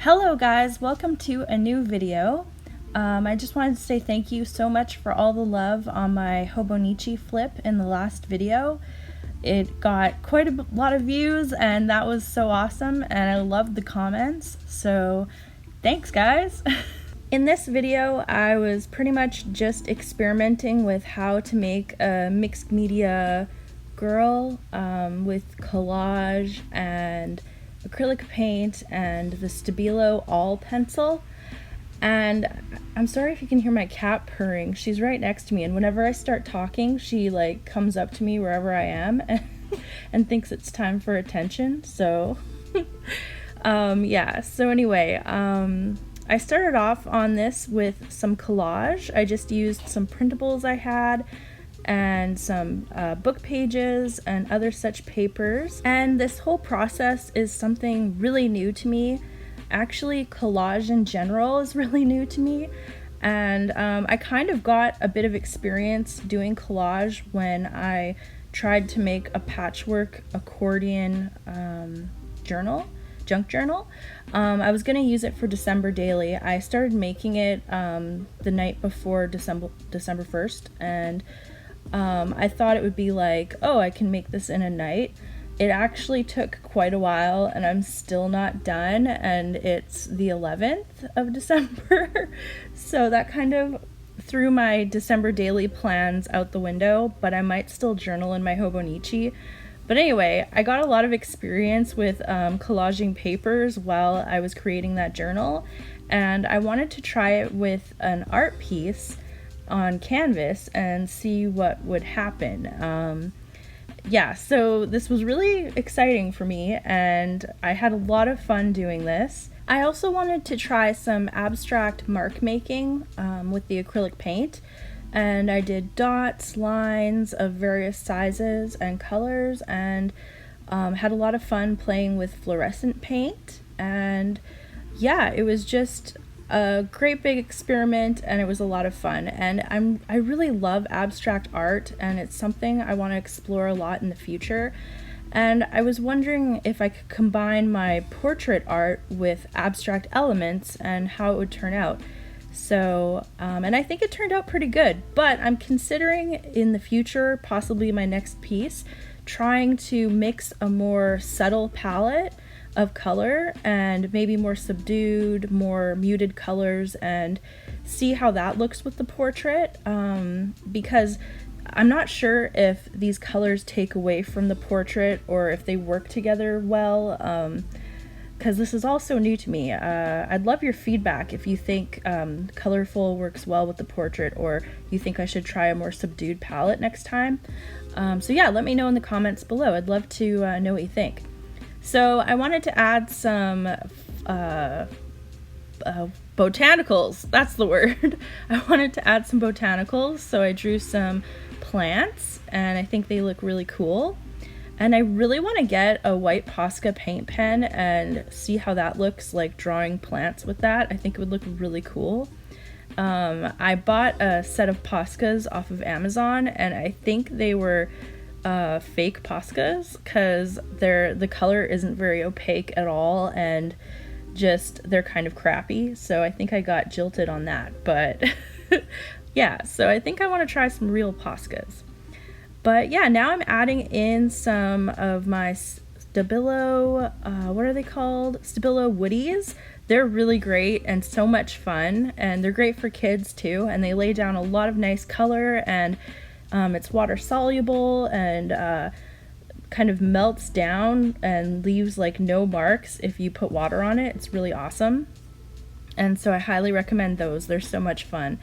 Hello guys, welcome to a new video. I just wanted to say thank you so much for all the love on my Hobonichi flip in the last video. It got quite a lot of views and that was so awesome, and I loved the comments, so thanks guys. In this video I was pretty much just experimenting with how to make a mixed media girl with collage and acrylic paint and the Stabilo all pencil. And I'm sorry if you can hear my cat purring. She's right next to me, and whenever I start talking she like comes up to me wherever I am and thinks it's time for attention. So yeah, so anyway, I started off on this with some collage. I just used some printables I had and some book pages and other such papers. And this whole process is something really new to me. Actually, collage in general is really new to me. And I kind of got a bit of experience doing collage when I tried to make a patchwork accordion junk journal. I was going to use it for December daily. I started making it the night before December 1st, and I thought it would be like, oh, I can make this in a night. It actually took quite a while and I'm still not done, and it's the 11th of December. So that kind of threw my December daily plans out the window, but I might still journal in my Hobonichi. But anyway, I got a lot of experience with collaging papers while I was creating that journal, and I wanted to try it with an art piece on canvas and see what would happen. Yeah, so this was really exciting for me and I had a lot of fun doing this. I also wanted to try some abstract mark making with the acrylic paint, and I did dots, lines of various sizes and colors, and had a lot of fun playing with fluorescent paint. And yeah, it was just a great big experiment and it was a lot of fun, and I really love abstract art and it's something I want to explore a lot in the future. And I was wondering if I could combine my portrait art with abstract elements and how it would turn out. So and I think it turned out pretty good, but I'm considering in the future, possibly my next piece, trying to mix a more subtle palette of color and maybe more subdued, more muted colors, and see how that looks with the portrait, because I'm not sure if these colors take away from the portrait or if they work together well, because this is all so new to me. I'd love your feedback if you think colorful works well with the portrait, or you think I should try a more subdued palette next time. So yeah, let me know in the comments below. I'd love to know what you think. So I wanted to add some botanicals, that's the word. I wanted to add some botanicals, so I drew some plants and I think they look really cool. And I really want to get a white Posca paint pen and see how that looks like drawing plants with that. I think it would look really cool. I bought a set of Poscas off of Amazon and I think they were fake Poscas, because the color isn't very opaque at all and just they're kind of crappy, so I think I got jilted on that. But yeah, so I think I want to try some real Poscas. But yeah, now I'm adding in some of my Stabilo, what are they called? Stabilo Woodies. They're really great and so much fun, and they're great for kids too, and they lay down a lot of nice color, and it's water soluble and kind of melts down and leaves like no marks if you put water on it. It's really awesome. And so I highly recommend those. They're so much fun.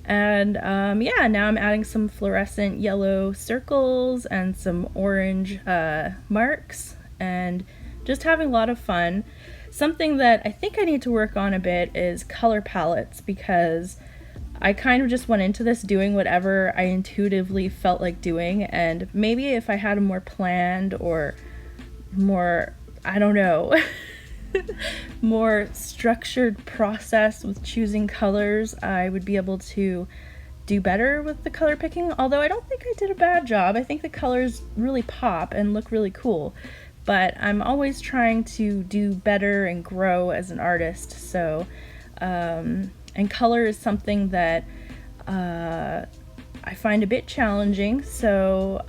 And yeah, now I'm adding some fluorescent yellow circles and some orange marks, and just having a lot of fun. Something that I think I need to work on a bit is color palettes, because I kind of just went into this doing whatever I intuitively felt like doing, and maybe if I had a more planned or more, I don't know, more structured process with choosing colors, I would be able to do better with the color picking. Although I don't think I did a bad job. I think the colors really pop and look really cool. but I'm always trying to do better and grow as an artist. So, and color is something that I find a bit challenging. So,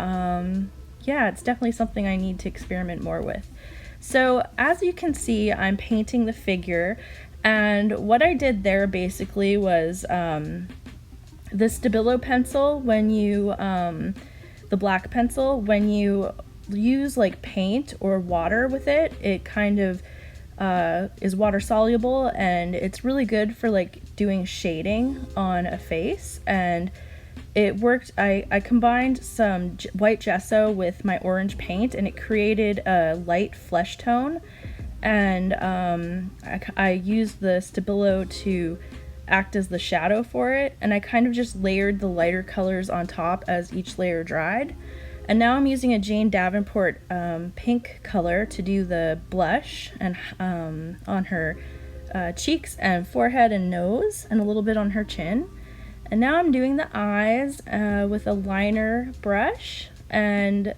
yeah, it's definitely something I need to experiment more with. So as you can see, I'm painting the figure, and what I did there basically was the Stabilo pencil, when you, the black pencil, when you use like paint or water with it, it kind of is water soluble, and it's really good for like doing shading on a face. And it worked. I combined some white gesso with my orange paint, and it created a light flesh tone. And I used the Stabilo to act as the shadow for it, and I kind of just layered the lighter colors on top as each layer dried. And now I'm using a Jane Davenport pink color to do the blush and on her cheeks and forehead and nose, and a little bit on her chin. And now I'm doing the eyes with a liner brush, and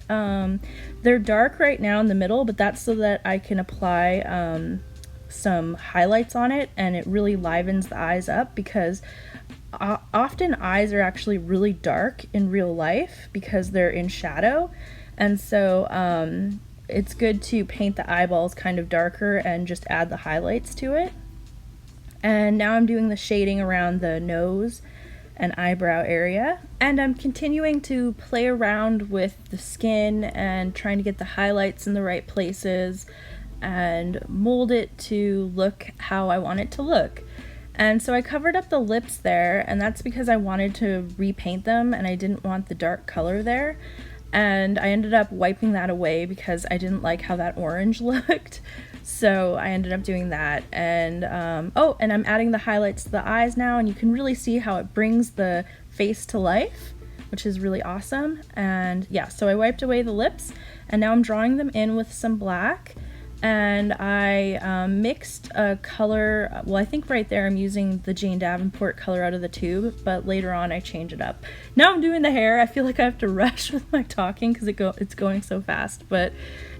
they're dark right now in the middle, but that's so that I can apply some highlights on it, and it really livens the eyes up, because often eyes are actually really dark in real life because they're in shadow. And so it's good to paint the eyeballs kind of darker and just add the highlights to it. And now I'm doing the shading around the nose and eyebrow area, and I'm continuing to play around with the skin and trying to get the highlights in the right places and mold it to look how I want it to look. And so I covered up the lips there, and that's because I wanted to repaint them and I didn't want the dark color there. And I ended up wiping that away because I didn't like how that orange looked. So I ended up doing that. And oh, and I'm adding the highlights to the eyes now, and you can really see how it brings the face to life, which is really awesome. And yeah, so I wiped away the lips, and now I'm drawing them in with some black. And I mixed a color, well, I think right there I'm using the Jane Davenport color out of the tube, but later on I change it up. Now I'm doing the hair. I feel like I have to rush with my talking because it's going so fast, but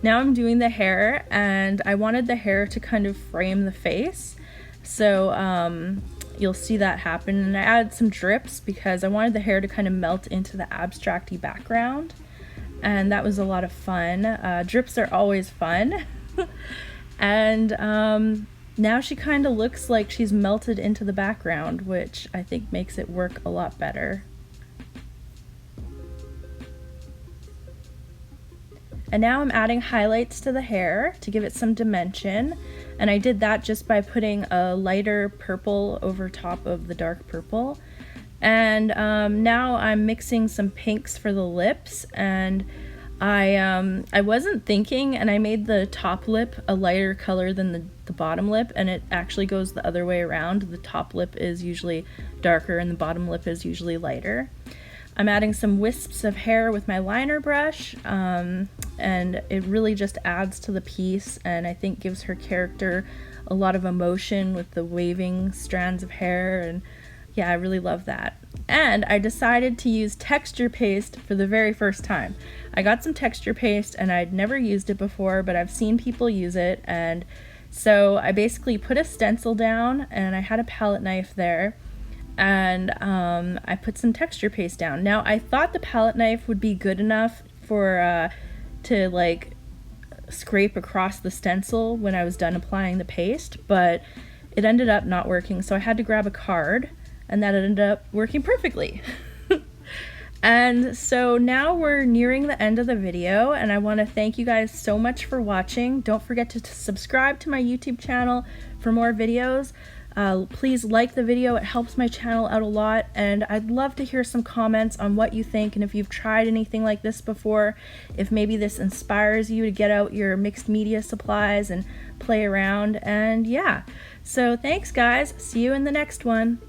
now I'm doing the hair, and I wanted the hair to kind of frame the face. So you'll see that happen. And I added some drips because I wanted the hair to kind of melt into the abstract-y background, and that was a lot of fun. Drips are always fun. And now she kind of looks like she's melted into the background, which I think makes it work a lot better. And now I'm adding highlights to the hair to give it some dimension, and I did that just by putting a lighter purple over top of the dark purple. And now I'm mixing some pinks for the lips, and I wasn't thinking, and I made the top lip a lighter color than the bottom lip, and it actually goes the other way around. The top lip is usually darker and the bottom lip is usually lighter. I'm adding some wisps of hair with my liner brush, and it really just adds to the piece, and I think gives her character a lot of emotion with the waving strands of hair. And yeah, I really love that. And I decided to use texture paste for the very first time. I got some texture paste, and I'd never used it before, but I've seen people use it. And so I basically put a stencil down, and I had a palette knife there, and I put some texture paste down. Now I thought the palette knife would be good enough for to like scrape across the stencil when I was done applying the paste, but it ended up not working, so I had to grab a card, and that ended up working perfectly. And so now we're nearing the end of the video, and I want to thank you guys so much for watching. Don't forget to subscribe to my YouTube channel for more videos. Please like the video, it helps my channel out a lot, and I'd love to hear some comments on what you think, and if you've tried anything like this before, if maybe this inspires you to get out your mixed media supplies and play around. And yeah, so thanks guys, see you in the next one.